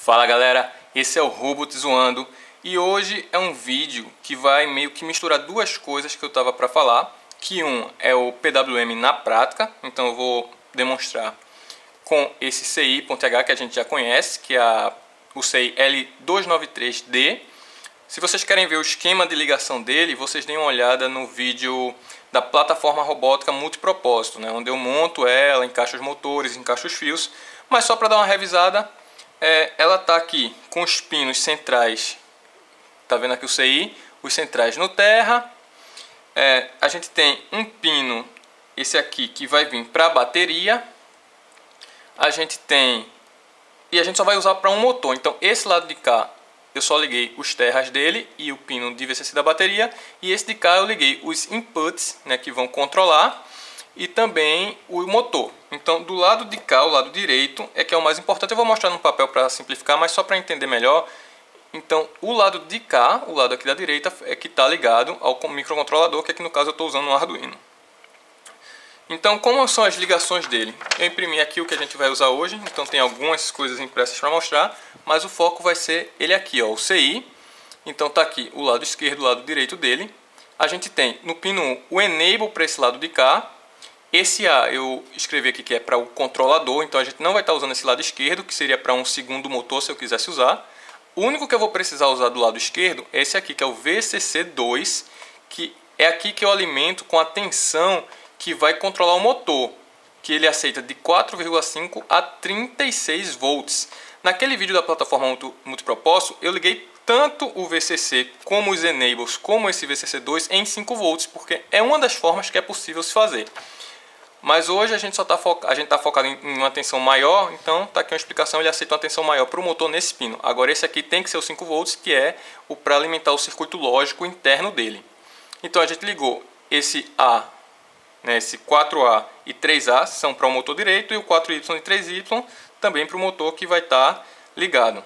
Fala galera, esse é o Robot Zoando e hoje é um vídeo que vai meio que misturar duas coisas que eu tava para falar, que um é o PWM na prática, então eu vou demonstrar com esse CI.H que a gente já conhece, que é o CI L293D. Se vocês querem ver o esquema de ligação dele, vocês deem uma olhada no vídeo da plataforma robótica multipropósito, né, onde eu monto ela, encaixo os motores, encaixo os fios, mas só para dar uma revisada, ela está aqui com os pinos centrais, tá vendo aqui o CI, os centrais no terra. A gente tem um pino, esse aqui, que vai vir para a bateria. A gente tem, e a gente só vai usar para um motor, então esse lado de cá eu só liguei os terras dele e o pino de VCC da bateria, e esse de cá eu liguei os inputs, né, que vão controlar, e também o motor. Então do lado de cá, o lado direito, é que é o mais importante. Eu vou mostrar no papel para simplificar, mas só para entender melhor. Então o lado de cá, o lado aqui da direita, é que está ligado ao microcontrolador, que aqui no caso eu estou usando um Arduino. Então como são as ligações dele? Eu imprimi aqui o que a gente vai usar hoje, então tem algumas coisas impressas para mostrar, mas o foco vai ser ele aqui, ó, o CI. Então tá aqui o lado esquerdo, o lado direito dele. A gente tem no pino 1 o Enable para esse lado de cá. Esse A eu escrevi aqui que é para o controlador, então a gente não vai estar usando esse lado esquerdo, que seria para um segundo motor se eu quisesse usar. O único que eu vou precisar usar do lado esquerdo é esse aqui, que é o VCC2, que é aqui que eu alimento com a tensão que vai controlar o motor, que ele aceita de 4,5 a 36 volts. Naquele vídeo da plataforma multipropósito, eu liguei tanto o VCC como os Enables, como esse VCC2 em 5 volts, porque é uma das formas que é possível se fazer. Mas hoje a gente só está focado em uma tensão maior, então está aqui uma explicação, ele aceita uma tensão maior para o motor nesse pino. Agora esse aqui tem que ser o 5 volts, que é o para alimentar o circuito lógico interno dele. Então a gente ligou esse A, né, esse 4A e 3A são para o motor direito, e o 4Y e 3Y também para o motor que vai estar ligado.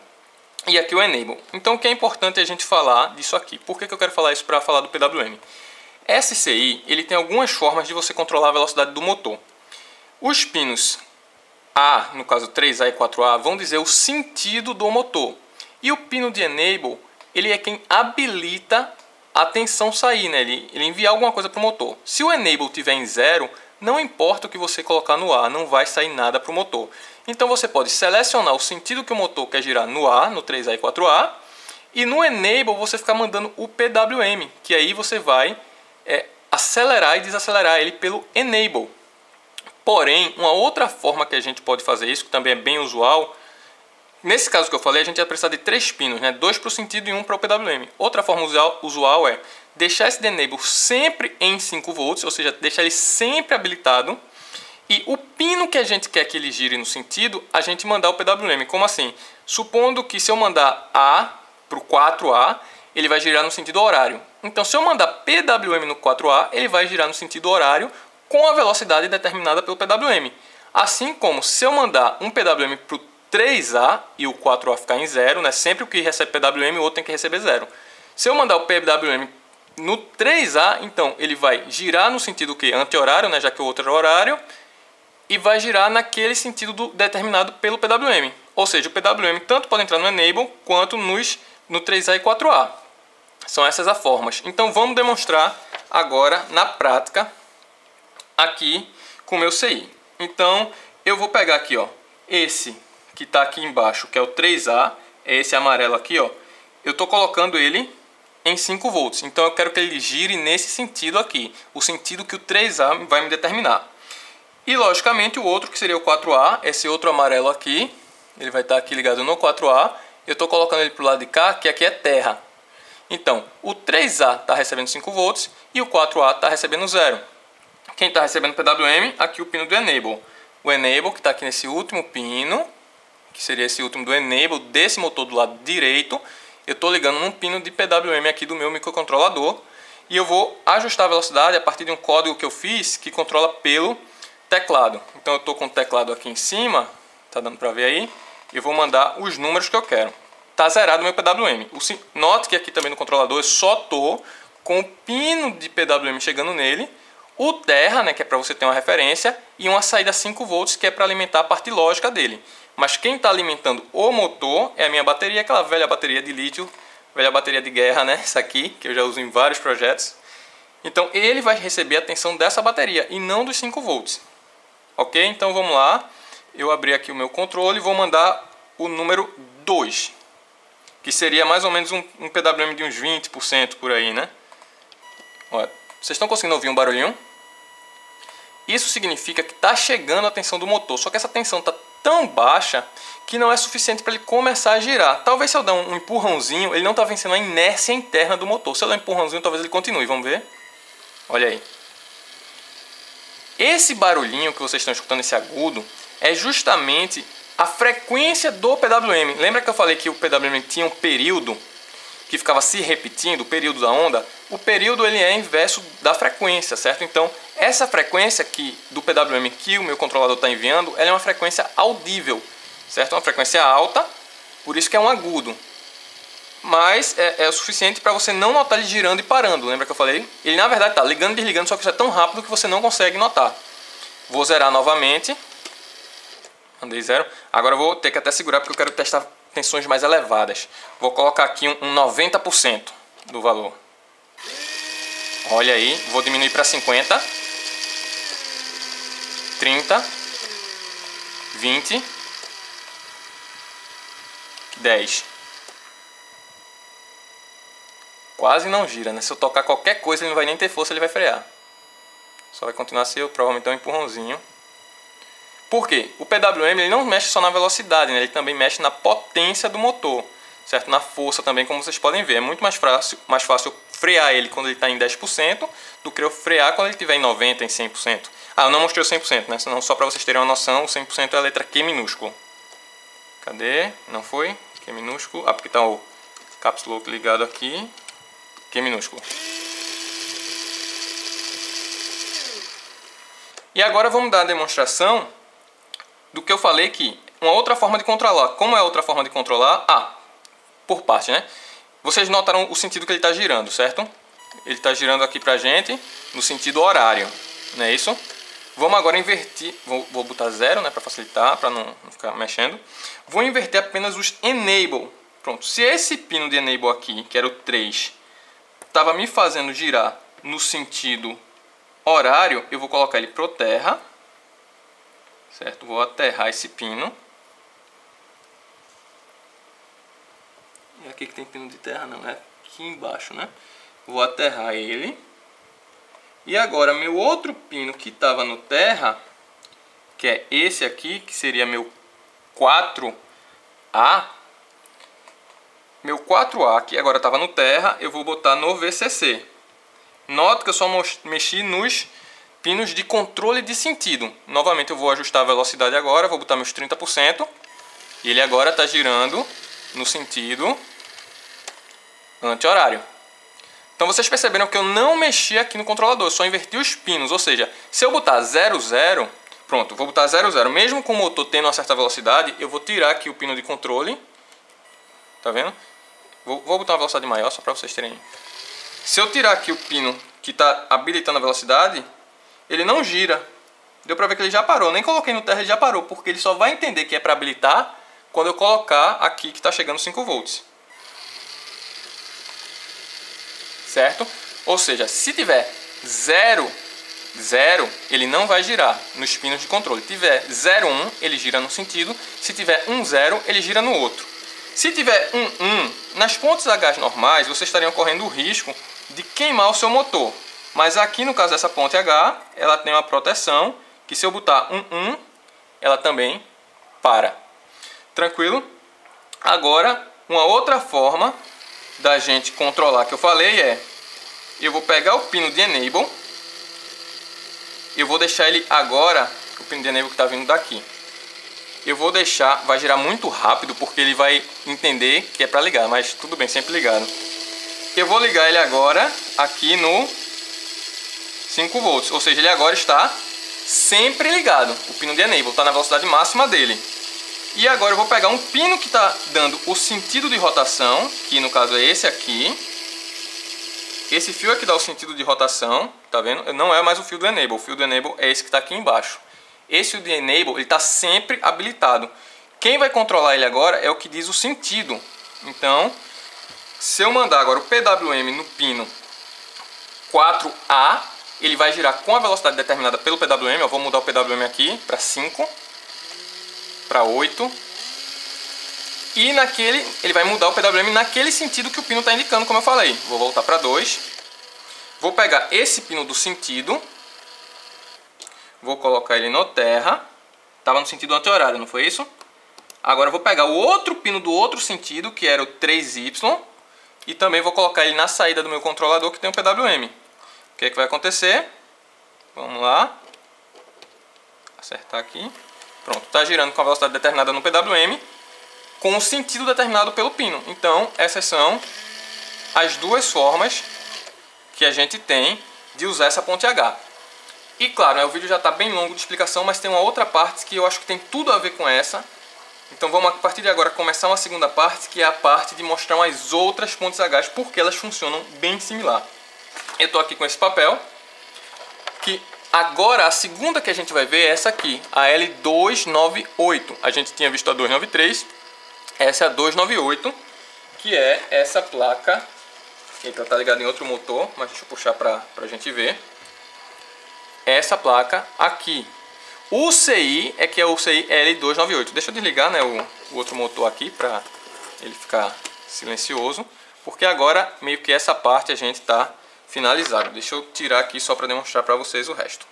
E aqui o Enable. Então o que é importante a gente falar disso aqui? Por que eu quero falar isso para falar do PWM? Esse CI, ele tem algumas formas de você controlar a velocidade do motor. Os pinos A, no caso 3A e 4A, vão dizer o sentido do motor. E o pino de Enable, ele é quem habilita a tensão sair, né? Ele envia alguma coisa para o motor. Se o Enable estiver em 0, não importa o que você colocar no A, não vai sair nada para o motor. Então você pode selecionar o sentido que o motor quer girar no A, no 3A e 4A, e no Enable você ficar mandando o PWM, que aí você vai acelerar e desacelerar ele pelo Enable. Porém, uma outra forma que a gente pode fazer isso, que também é bem usual, nesse caso que eu falei, a gente vai precisar de 3 pinos, né? 2 para o sentido e 1 para o PWM. Outra forma usual é deixar esse Enable sempre em 5 volts, ou seja, deixar ele sempre habilitado, e o pino que a gente quer que ele gire no sentido, a gente mandar o PWM. Como assim? Supondo que se eu mandar A para o 4A, ele vai girar no sentido horário. Então, se eu mandar PWM no 4A, ele vai girar no sentido horário com a velocidade determinada pelo PWM. Assim como se eu mandar um PWM para o 3A e o 4A ficar em 0, né? Sempre o que recebe PWM, o outro tem que receber 0. Se eu mandar o PWM no 3A, então ele vai girar no sentido que anti-horário, né? Já que o outro era horário, e vai girar naquele sentido determinado pelo PWM. Ou seja, o PWM tanto pode entrar no Enable quanto no 3A e 4A. São essas as formas. Então vamos demonstrar agora na prática aqui com o meu CI. Então eu vou pegar aqui, ó, esse que está aqui embaixo, que é o 3A, é esse amarelo aqui, ó. Eu estou colocando ele em 5 volts. Então eu quero que ele gire nesse sentido aqui, o sentido que o 3A vai me determinar. E logicamente o outro, que seria o 4A, esse outro amarelo aqui, ele vai estar aqui ligado no 4A. Eu estou colocando ele para o lado de cá, que aqui é terra. Então, o 3A está recebendo 5 volts e o 4A está recebendo 0. Quem está recebendo PWM? Aqui o pino do Enable. O Enable, que está aqui nesse último pino, que seria esse último do Enable, desse motor do lado direito, eu estou ligando num pino de PWM aqui do meu microcontrolador. E eu vou ajustar a velocidade a partir de um código que eu fiz, que controla pelo teclado. Então eu estou com o teclado aqui em cima, tá dando para ver aí, e eu vou mandar os números que eu quero. Tá zerado o meu PWM. Note que aqui também no controlador eu só tô com o pino de PWM chegando nele, o terra, né, que é para você ter uma referência, e uma saída 5 volts, que é para alimentar a parte lógica dele. mas quem está alimentando o motor é a minha bateria, aquela velha bateria de lítio, velha bateria de guerra, né? Essa aqui, que eu já uso em vários projetos. Então ele vai receber a tensão dessa bateria e não dos 5 volts. Ok? Então vamos lá. Eu abri aqui o meu controle e vou mandar o número 2. Que seria mais ou menos um PWM de uns 20% por aí, né? Olha, vocês estão conseguindo ouvir um barulhinho? Isso significa que está chegando a tensão do motor. Só que essa tensão está tão baixa que não é suficiente para ele começar a girar. Talvez se eu der um empurrãozinho, ele não está vencendo a inércia interna do motor. Se eu der um empurrãozinho, talvez ele continue. Vamos ver? Olha aí. Esse barulhinho que vocês estão escutando, esse agudo, é justamente a frequência do PWM. Lembra que eu falei que o PWM tinha um período que ficava se repetindo, o período da onda? O período ele é inverso da frequência, certo? Então, essa frequência do PWM que o meu controlador está enviando, ela é uma frequência audível, certo? Uma frequência alta, por isso que é um agudo. Mas é o suficiente para você não notar ele girando e parando. Lembra que eu falei? Ele na verdade está ligando e desligando, só que isso é tão rápido que você não consegue notar. Vou zerar novamente. Mandei 0. Agora eu vou ter que até segurar porque eu quero testar tensões mais elevadas. Vou colocar aqui um 90% do valor. Olha aí, vou diminuir para 50. 30. 20. 10. Quase não gira, né? Se eu tocar qualquer coisa ele não vai nem ter força, ele vai frear. Só vai continuar a ser provavelmente um empurrãozinho. Por quê? O PWM ele não mexe só na velocidade, né? Ele também mexe na potência do motor, certo? Na força também, como vocês podem ver. É muito mais fácil frear ele quando ele está em 10% do que eu frear quando ele estiver em 90%, em 100%. Ah, eu não mostrei o 100%, né? Senão, só para vocês terem uma noção, o 100% é a letra Q minúsculo. Cadê? Não foi? Q minúsculo. Ah, porque está o caps lock ligado aqui. Q minúsculo. E agora vamos dar a demonstração do que eu falei que uma outra forma de controlar. Como é a outra forma de controlar? Ah, por parte, né? Vocês notaram o sentido que ele está girando, certo? Ele está girando aqui pra gente no sentido horário, não é isso? Vamos agora inverter, vou botar 0, né, para facilitar, para não ficar mexendo. Vou inverter apenas os enable. Pronto, se esse pino de enable aqui, que era o 3, estava me fazendo girar no sentido horário, eu vou colocar ele pro terra. Certo? Vou aterrar esse pino. E aqui que tem pino de terra não, é aqui embaixo, né? Vou aterrar ele. E agora meu outro pino que estava no terra, que é esse aqui, que seria meu 4A. Meu 4A, que agora estava no terra, eu vou botar no VCC. Nota que eu só mexi nos pinos de controle de sentido. Novamente eu vou ajustar a velocidade agora, vou botar meus 30%. E ele agora está girando no sentido anti-horário. Então vocês perceberam que eu não mexi aqui no controlador, eu só inverti os pinos. Ou seja, se eu botar 00, pronto, vou botar 00. Mesmo com o motor tendo uma certa velocidade, eu vou tirar aqui o pino de controle. Tá vendo? Vou botar uma velocidade maior só para vocês terem. Se eu tirar aqui o pino que está habilitando a velocidade, ele não gira. Deu pra ver que ele já parou. Nem coloquei no terra, ele já parou. Porque ele só vai entender que é para habilitar quando eu colocar aqui que está chegando 5 volts. Certo? Ou seja, se tiver 0, ele não vai girar nos pinos de controle. Se tiver 0,1, ele gira num sentido. Se tiver 1,0, ele gira no outro. Se tiver 1,1, nas pontes a gás normais, vocês estariam correndo o risco de queimar o seu motor. Mas aqui no caso dessa ponte H, ela tem uma proteção que se eu botar 1,1, ela também para. Tranquilo? Agora, uma outra forma da gente controlar que eu falei é, eu vou pegar o pino de enable, eu vou deixar ele agora, o pino de enable que está vindo daqui. Eu vou deixar, vai girar muito rápido porque ele vai entender que é para ligar, mas tudo bem, sempre ligado. Eu vou ligar ele agora aqui no 5 volts, ou seja, ele agora está sempre ligado. O pino de enable está na velocidade máxima dele. E agora eu vou pegar um pino que está dando o sentido de rotação, que no caso é esse aqui. Esse fio aqui dá o sentido de rotação, tá vendo? Não é mais o fio do enable, o fio do enable é esse que está aqui embaixo. Esse de enable ele está sempre habilitado. Quem vai controlar ele agora é o que diz o sentido. Então, se eu mandar agora o PWM no pino 4A, ele vai girar com a velocidade determinada pelo PWM. Eu vou mudar o PWM aqui para 5, para 8. E ele vai mudar o PWM naquele sentido que o pino está indicando, como eu falei. Vou voltar para 2. Vou pegar esse pino do sentido. Vou colocar ele no terra. Estava no sentido anti-horário, não foi isso? Agora eu vou pegar o outro pino do outro sentido, que era o 3Y. E também vou colocar ele na saída do meu controlador, que tem o PWM. O que é que vai acontecer? Vamos lá. Acertar aqui. Pronto, está girando com a velocidade determinada no PWM, com o sentido determinado pelo pino. Então, essas são as duas formas que a gente tem de usar essa ponte H. E claro, o vídeo já está bem longo de explicação, mas tem uma outra parte que eu acho que tem tudo a ver com essa. Então vamos a partir de agora começar uma segunda parte, que é a parte de mostrar umas outras pontes H, porque elas funcionam bem similar. Eu estou aqui com esse papel, que agora a segunda que a gente vai ver é essa aqui, a L298. A gente tinha visto a 293, essa é a 298, que é essa placa. Eita, tá ligado em outro motor, mas deixa eu puxar para a gente ver. Essa placa aqui. O CI é que é o CI L298. Deixa eu desligar, né, o outro motor aqui para ele ficar silencioso, porque agora meio que essa parte a gente está finalizado. Deixa eu tirar aqui só para demonstrar para vocês o resto.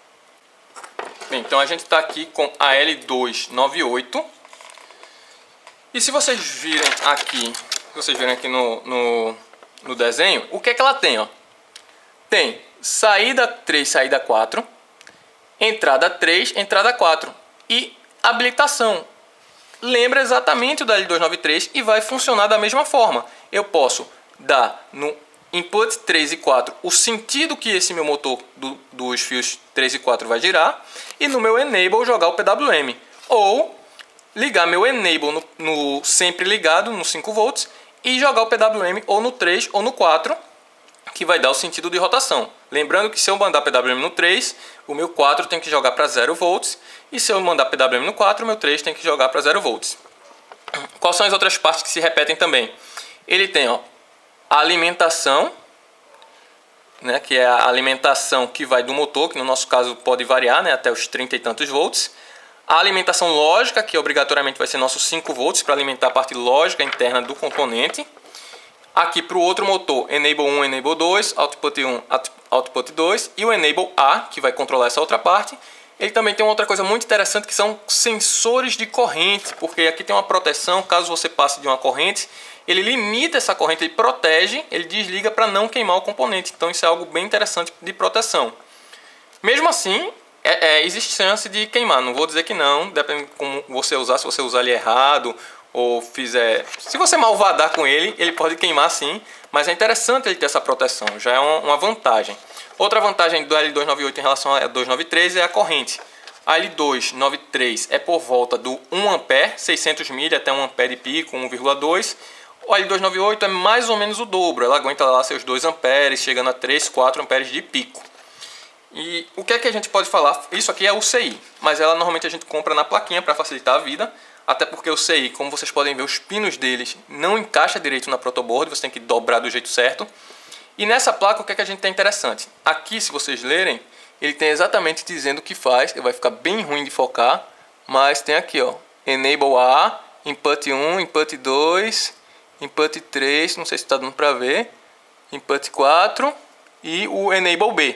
Bem, então a gente está aqui com a L298. E se vocês virem aqui, no desenho, o que é que ela tem, ó? Tem saída 3, saída 4, entrada 3, entrada 4 e habilitação. Lembra exatamente o da L293 e vai funcionar da mesma forma. Eu posso dar no input 3 e 4 o sentido que esse meu motor dos fios 3 e 4 vai girar, e no meu enable jogar o PWM, ou ligar meu enable no sempre ligado no 5 volts e jogar o PWM ou no 3 ou no 4, que vai dar o sentido de rotação. Lembrando que se eu mandar PWM no 3, o meu 4 tem que jogar para 0 volts, e se eu mandar PWM no 4, o meu 3 tem que jogar para 0 volts. Quais são as outras partes que se repetem também? Ele tem, ó, a alimentação, né, que é a alimentação que vai do motor, que no nosso caso pode variar, né, até os 30 e tantos volts. A alimentação lógica, que obrigatoriamente vai ser nossos 5 volts para alimentar a parte lógica interna do componente. Aqui para o outro motor, Enable 1, Enable 2, Output 1, Output 2 e o Enable A, que vai controlar essa outra parte. Ele também tem uma outra coisa muito interessante, que são sensores de corrente, porque aqui tem uma proteção, caso você passe de uma corrente, ele limita essa corrente, ele protege, ele desliga para não queimar o componente. Então isso é algo bem interessante de proteção. Mesmo assim, existe chance de queimar, não vou dizer que não, depende de como você usar, se você usar ele errado, ou se você malvadar com ele, ele pode queimar sim, mas é interessante ele ter essa proteção, já é uma vantagem. Outra vantagem do L298 em relação a L293 é a corrente. A L293 é por volta do 1 A, 600 mA até 1 A de pico, 1,2. O L298 é mais ou menos o dobro, ela aguenta lá seus 2 A, chegando a 3, 4 A de pico. E o que é que a gente pode falar? Isso aqui é o CI, mas ela normalmente a gente compra na plaquinha para facilitar a vida. Até porque o CI, como vocês podem ver, os pinos deles não encaixa direito na protoboard, você tem que dobrar do jeito certo. E nessa placa, o que é que a gente tem interessante? Aqui, se vocês lerem, ele tem exatamente dizendo o que faz, vai ficar bem ruim de focar, mas tem aqui, ó, Enable A, Input 1, Input 2, Input 3, não sei se está dando para ver, Input 4 e o Enable B.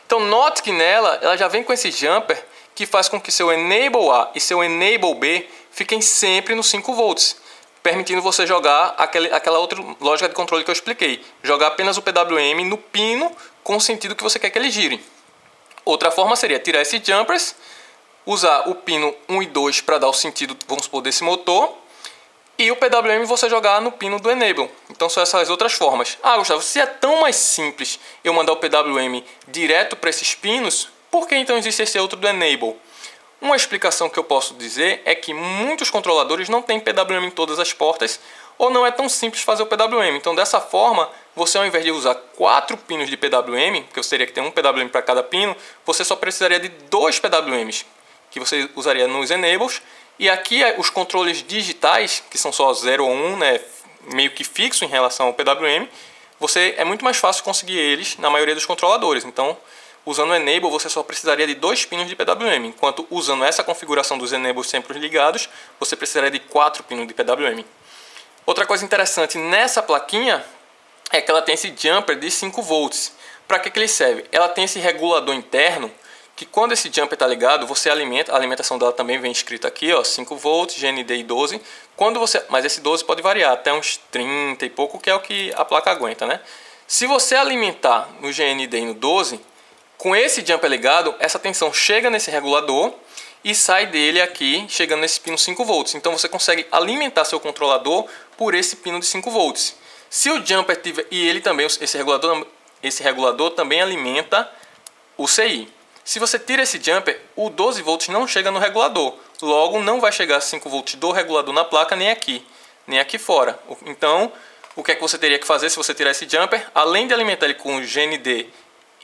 Então note que nela, ela já vem com esse jumper que faz com que seu Enable A e seu Enable B fiquem sempre nos 5 volts, permitindo você jogar aquela outra lógica de controle que eu expliquei. Jogar apenas o PWM no pino com o sentido que você quer que ele gire. Outra forma seria tirar esses jumpers, usar o pino 1 e 2 para dar o sentido, vamos supor, desse motor, e o PWM você jogar no pino do Enable. Então são essas outras formas. Ah, Gustavo, se é tão mais simples eu mandar o PWM direto para esses pinos, por que então existe esse outro do Enable? Uma explicação que eu posso dizer é que muitos controladores não têm PWM em todas as portas, ou não é tão simples fazer o PWM. Então dessa forma, você ao invés de usar 4 pinos de PWM, que eu teria que ter um PWM para cada pino, você só precisaria de 2 PWMs, que você usaria nos Enables, E aqui os controles digitais, que são só 0 ou 1, né, meio que fixo em relação ao PWM, é muito mais fácil conseguir eles na maioria dos controladores. Então, usando o Enable, você só precisaria de 2 pinos de PWM, enquanto usando essa configuração dos Enables sempre ligados, você precisaria de 4 pinos de PWM. Outra coisa interessante nessa plaquinha é que ela tem esse jumper de 5 volts. Para que ele serve? Ela tem esse regulador interno que quando esse jumper está ligado, você alimenta, a alimentação dela também vem escrito aqui, ó, 5 volts, GND e 12. Mas esse 12 pode variar até uns 30 e pouco, que é o que a placa aguenta, né? Se você alimentar no GND e no 12, com esse jumper ligado, essa tensão chega nesse regulador e sai dele aqui, chegando nesse pino 5 volts. Então você consegue alimentar seu controlador por esse pino de 5 volts. Se o jumper tiver, e ele também, esse regulador também alimenta o CI. Se você tira esse jumper, o 12 volts não chega no regulador. Logo, não vai chegar 5 volts do regulador na placa, nem aqui fora. Então, o que é que você teria que fazer se você tirar esse jumper? Além de alimentar ele com GND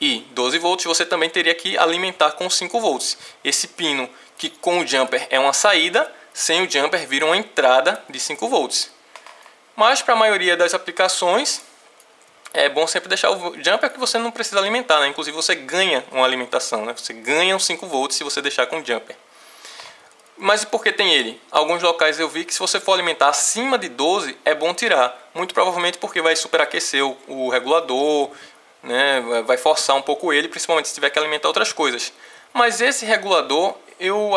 e 12 volts, você também teria que alimentar com 5 volts. Esse pino que com o jumper é uma saída, sem o jumper vira uma entrada de 5 volts. Mas para a maioria das aplicações, é bom sempre deixar o jumper que você não precisa alimentar, né? Inclusive você ganha uma alimentação, né? Você ganha uns 5 volts se você deixar com o jumper. Mas por que tem ele? Alguns locais eu vi que se você for alimentar acima de 12, é bom tirar. Muito provavelmente porque vai superaquecer o regulador, né? Vai forçar um pouco ele, principalmente se tiver que alimentar outras coisas. Mas esse regulador,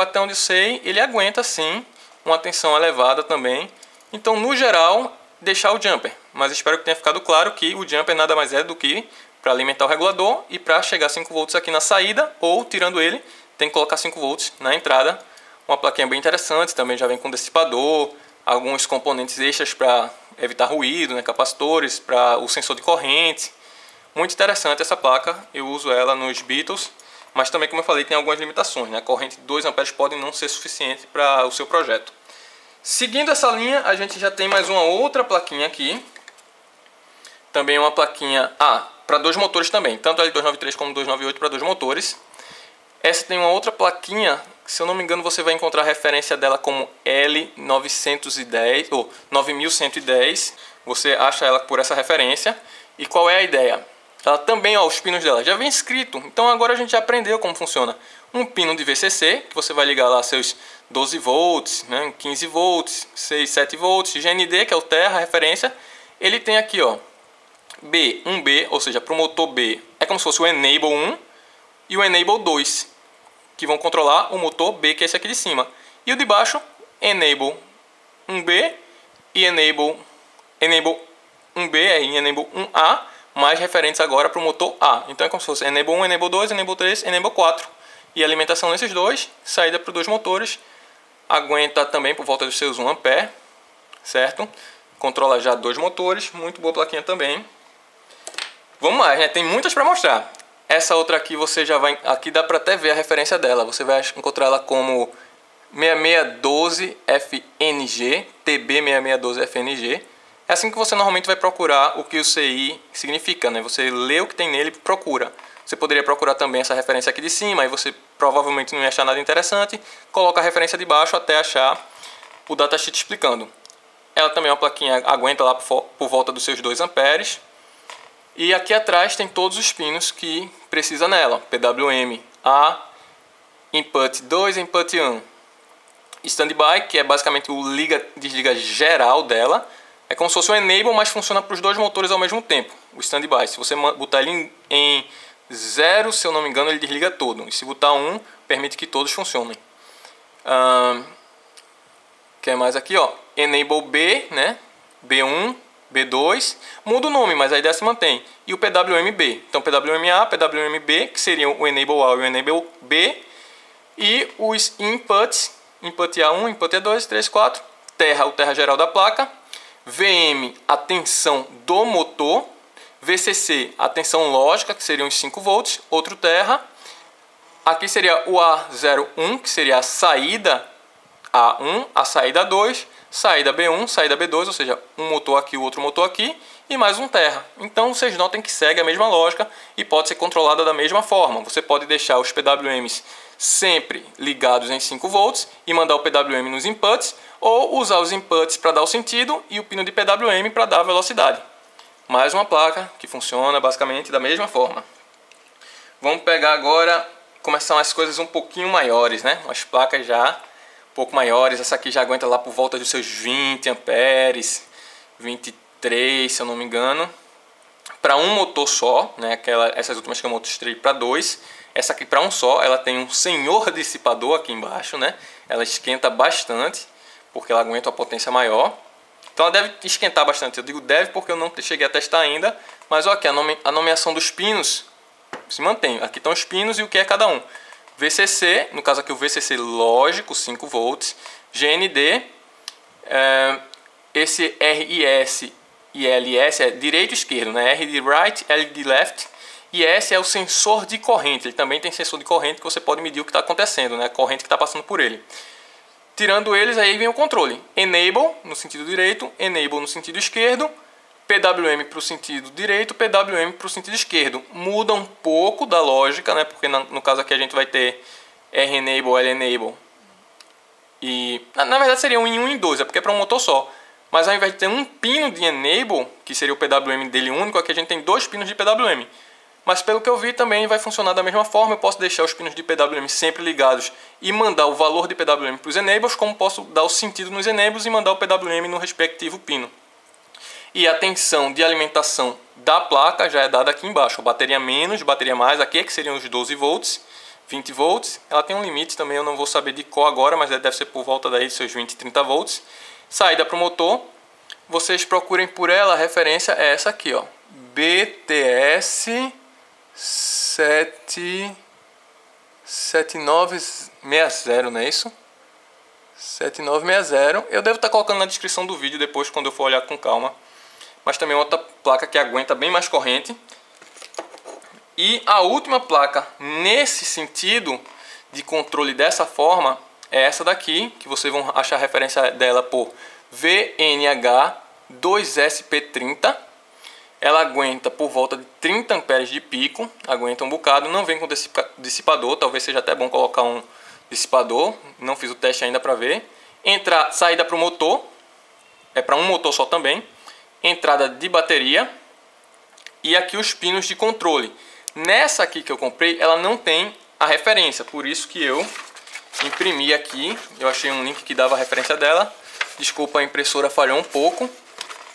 até onde sei, ele aguenta sim uma tensão elevada também. Então, no geral, deixar o jumper. Mas espero que tenha ficado claro que o jumper nada mais é do que para alimentar o regulador e para chegar a 5 volts aqui na saída, ou tirando ele, tem que colocar 5 volts na entrada. Uma plaquinha bem interessante, também já vem com dissipador, alguns componentes extras para evitar ruído, né, capacitores, para o sensor de corrente. Muito interessante essa placa, eu uso ela nos Beatles, mas também, como eu falei, tem algumas limitações, né? A corrente de 2 A pode não ser suficiente para o seu projeto. Seguindo essa linha, a gente já tem mais uma outra plaquinha aqui. Também uma plaquinha para 2 motores também, tanto L293 como 298 para 2 motores. Essa tem uma outra plaquinha, se eu não me engano você vai encontrar a referência dela como L910 ou 9110. Você acha ela por essa referência. E qual é a ideia? Ela também, os pinos dela já vem escrito. Então agora a gente já aprendeu como funciona. Um pino de VCC, que você vai ligar lá seus 12 volts, né, 15 volts, 6, 7 volts. GND, que é o terra, a referência. Ele tem aqui, ó, um B, ou seja, para o motor B é como se fosse o Enable 1 e o Enable 2, que vão controlar o motor B, que é esse aqui de cima. E o de baixo, Enable 1B e Enable 1B e Enable 1A, mais referentes agora para o motor A. Então é como se fosse Enable 1, Enable 2, Enable 3, Enable 4. E alimentação nesses dois, saída para os 2 motores. Aguenta também por volta dos seus 1 A, certo? Controla já 2 motores, muito boa plaquinha também. Vamos lá, né? Tem muitas para mostrar. Essa outra aqui você já vai... Aqui dá para até ver a referência dela. Você vai encontrar ela como 6612FNG, TB6612FNG. É assim que você normalmente vai procurar o que o CI significa, né? Você lê o que tem nele e procura. Você poderia procurar também essa referência aqui de cima, aí você provavelmente não ia achar nada interessante. Coloca a referência de baixo até achar o datasheet explicando. Ela também é uma plaquinha, aguenta lá por volta dos seus 2 amperes. E aqui atrás tem todos os pinos que precisa nela. PWM A, Input 2, Input 1. Standby, que é basicamente o liga-desliga geral dela. É como se fosse um Enable, mas funciona para os 2 motores ao mesmo tempo. O Standby, se você botar ele em 0, se eu não me engano, ele desliga todo. E se botar 1, permite que todos funcionem. Que é mais aqui, ó. Enable B, né? B1, B2. Muda o nome, mas a ideia se mantém. E o PWM-B. Então, PWM-A, PWM-B, que seriam o Enable A e o Enable B. E os inputs. Input A1, Input A2, 3, 4. Terra, o terra geral da placa. VM, a tensão do motor. VCC, a tensão lógica, que seriam os 5 volts. Outro terra. Aqui seria o A01, que seria a saída A1, a saída A2. saída B1, saída B2, ou seja, um motor aqui, o outro motor aqui, e mais um terra. Então vocês notem que segue a mesma lógica e pode ser controlada da mesma forma. Você pode deixar os PWMs sempre ligados em 5 volts e mandar o PWM nos inputs, ou usar os inputs para dar o sentido e o pino de PWM para dar a velocidade. Mais uma placa que funciona basicamente da mesma forma. Vamos pegar agora, começar umas coisas um pouquinho maiores, né? Umas placas já um pouco maiores. Essa aqui já aguenta lá por volta dos seus 20 amperes, 23 se eu não me engano. Para um motor só, né? Essas últimas que eu mostrei para 2. Essa aqui para um só, ela tem um senhor dissipador aqui embaixo, né? Ela esquenta bastante, porque ela aguenta uma potência maior. Então ela deve esquentar bastante. Eu digo deve porque eu não cheguei a testar ainda. Mas olha aqui, a nomeação dos pinos se mantém. Aqui estão os pinos e o que é cada um. VCC, no caso aqui o VCC lógico, 5 volts. GND, esse RIS e LS é direito e esquerdo, né? R de right, L de left. E S é o sensor de corrente. Ele também tem sensor de corrente que você pode medir o que está acontecendo, né? A corrente que está passando por ele. Tirando eles, aí vem o controle. Enable no sentido direito, Enable no sentido esquerdo, PWM para o sentido direito, PWM para o sentido esquerdo. Muda um pouco da lógica, né? Porque no caso aqui a gente vai ter R-Enable, L-Enable. E na verdade seria um em 1 e 2, é porque é para um motor só. Mas ao invés de ter um pino de Enable, que seria o PWM dele único, aqui a gente tem 2 pinos de PWM. Mas pelo que eu vi também vai funcionar da mesma forma. Eu posso deixar os pinos de PWM sempre ligados e mandar o valor de PWM para os enables, como posso dar o sentido nos enables e mandar o PWM no respectivo pino. E a tensão de alimentação da placa já é dada aqui embaixo. Bateria menos, bateria mais, aqui é que seriam os 12 volts, 20 volts. Ela tem um limite também, eu não vou saber de qual agora, mas deve ser por volta daí de seus 20, 30 volts. Saída para o motor, vocês procurem por ela, a referência é essa aqui, ó, BTS 7960, não é isso? 7960. Eu devo estar colocando na descrição do vídeo depois quando eu for olhar com calma. Mas também outra placa que aguenta bem mais corrente. E a última placa nesse sentido de controle dessa forma é essa daqui, que vocês vão achar a referência dela por VNH2SP30. Ela aguenta por volta de 30 amperes de pico, aguenta um bocado, não vem com dissipador, talvez seja até bom colocar um dissipador, não fiz o teste ainda para ver. Saída para o motor, é para um motor só também, entrada de bateria e aqui os pinos de controle. Nessa aqui que eu comprei, ela não tem a referência, por isso que eu imprimi aqui, eu achei um link que dava a referência dela, desculpa a impressora falhou um pouco.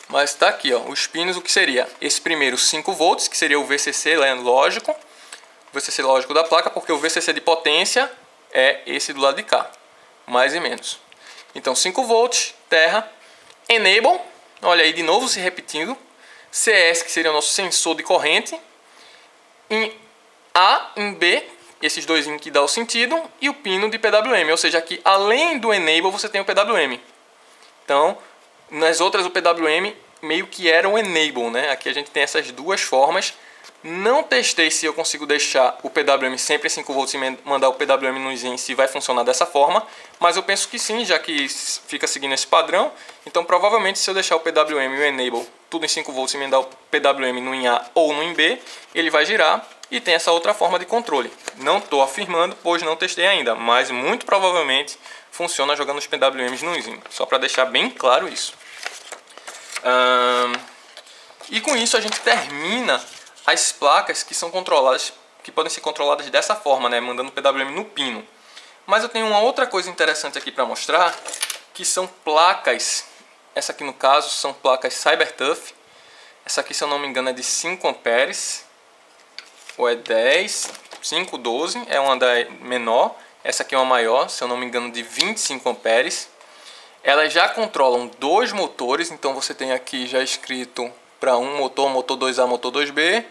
Mas está aqui, ó, os pinos, o que seria? Esse primeiro 5 volts, que seria o VCC lógico. O VCC lógico da placa, porque o VCC de potência é esse do lado de cá. Mais e menos. Então 5 volts, terra. Enable, olha aí de novo se repetindo. CS, que seria o nosso sensor de corrente. Em A, em B, esses dois que dá o sentido. E o pino de PWM, ou seja, aqui além do Enable você tem o PWM. Então, nas outras o PWM meio que era um Enable, né? Aqui a gente tem essas duas formas. Não testei se eu consigo deixar o PWM sempre em 5 volts e mandar o PWM no IN se vai funcionar dessa forma. Mas eu penso que sim, já que fica seguindo esse padrão. Então provavelmente se eu deixar o PWM e o Enable tudo em 5 volts e mandar o PWM no IN A ou no IN B, ele vai girar e tem essa outra forma de controle. Não estou afirmando, pois não testei ainda, mas muito provavelmente funciona jogando os PWMs no IN. Só para deixar bem claro isso. E com isso a gente termina as placas que são controladas, que podem ser controladas dessa forma, né, mandando o PWM no pino. Mas eu tenho uma outra coisa interessante aqui para mostrar, que são placas, essa aqui no caso são placas CyberTough. Essa aqui, se eu não me engano, é de 5 amperes, ou é 10, 5, 12, é uma da menor. Essa aqui é uma maior, se eu não me engano, de 25 amperes. Elas já controlam 2 motores, então você tem aqui já escrito para um motor, motor 2A, motor 2B,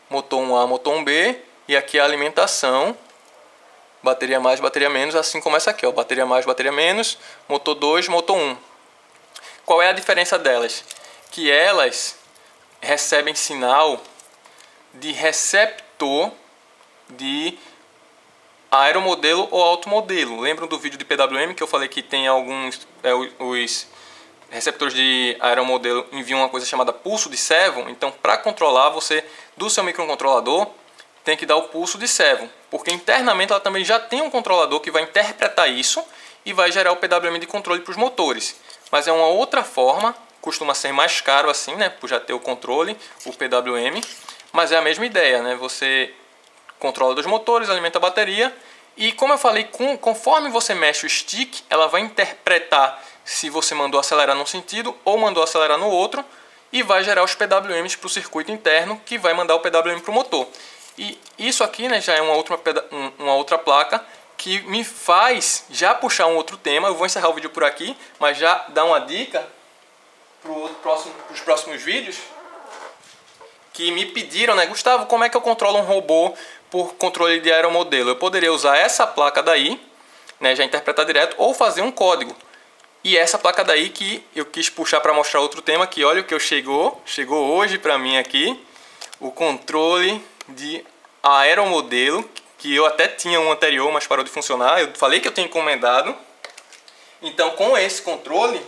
motor 1A, motor 1B, e aqui a alimentação, bateria mais, bateria menos, assim como essa aqui, ó, bateria mais, bateria menos, motor 2, motor 1. Qual é a diferença delas? Que elas recebem sinal de receptor de aeromodelo ou automodelo. Lembram do vídeo de PWM que eu falei que tem alguns os receptores de aeromodelo enviam uma coisa chamada pulso de servo. Então, para controlar, você do seu microcontrolador tem que dar o pulso de servo, porque internamente ela também já tem um controlador que vai interpretar isso e vai gerar o PWM de controle para os motores. Mas é uma outra forma, costuma ser mais caro assim, né, por já ter o controle, o PWM, mas é a mesma ideia, né? Você controla dos motores, alimenta a bateria e, como eu falei, conforme você mexe o stick, ela vai interpretar se você mandou acelerar num sentido ou mandou acelerar no outro e vai gerar os PWMs para o circuito interno, que vai mandar o PWM para o motor. E isso aqui, né, já é uma outra placa que me faz já puxar um outro tema. Eu vou encerrar o vídeo por aqui, mas já dar uma dica para os próximos vídeos que me pediram, né, Gustavo, como é que eu controlo um robô por controle de aeromodelo? Eu poderia usar essa placa daí, né, já interpretar direto, ou fazer um código. E essa placa daí que eu quis puxar para mostrar outro tema, que olha o que chegou hoje para mim aqui, o controle de aeromodelo, que eu até tinha um anterior, mas parou de funcionar. Eu falei que eu tenho encomendado. Então, com esse controle,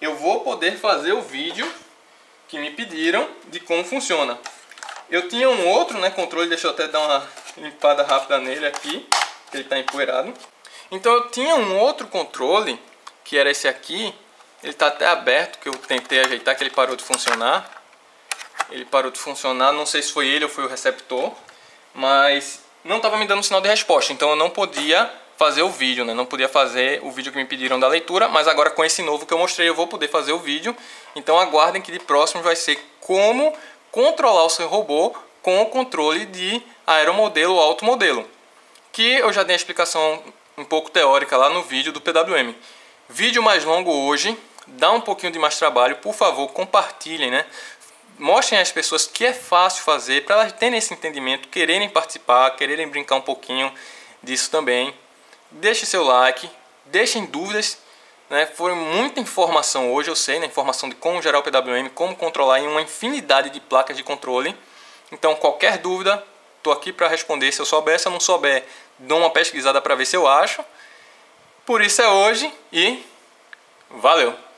eu vou poder fazer o vídeo que me pediram de como funciona. Eu tinha um outro, né, controle, deixa eu até dar uma limpada rápida nele aqui, que ele está empoeirado. Então eu tinha um outro controle, que era esse aqui, ele está até aberto, que eu tentei ajeitar, que ele parou de funcionar. Ele parou de funcionar, não sei se foi ele ou foi o receptor, mas não estava me dando sinal de resposta, então eu não podia fazer o vídeo, né? Não podia fazer o vídeo que me pediram da leitura, mas agora com esse novo que eu mostrei eu vou poder fazer o vídeo. Então aguardem que de próximo vai ser como controlar o seu robô com o controle de aeromodelo ou automodelo, que eu já dei a explicação um pouco teórica lá no vídeo do PWM. Vídeo mais longo hoje, dá um pouquinho de mais trabalho, por favor compartilhem, né? Mostrem às pessoas que é fácil fazer, para elas terem esse entendimento, quererem participar, quererem brincar um pouquinho disso também. Deixe seu like, deixem dúvidas, né? Foi muita informação hoje, eu sei, né? Informação de como gerar o PWM, como controlar em uma infinidade de placas de controle. Então qualquer dúvida, estou aqui para responder se eu souber. Se eu não souber, dou uma pesquisada para ver se eu acho. Por isso é hoje e valeu!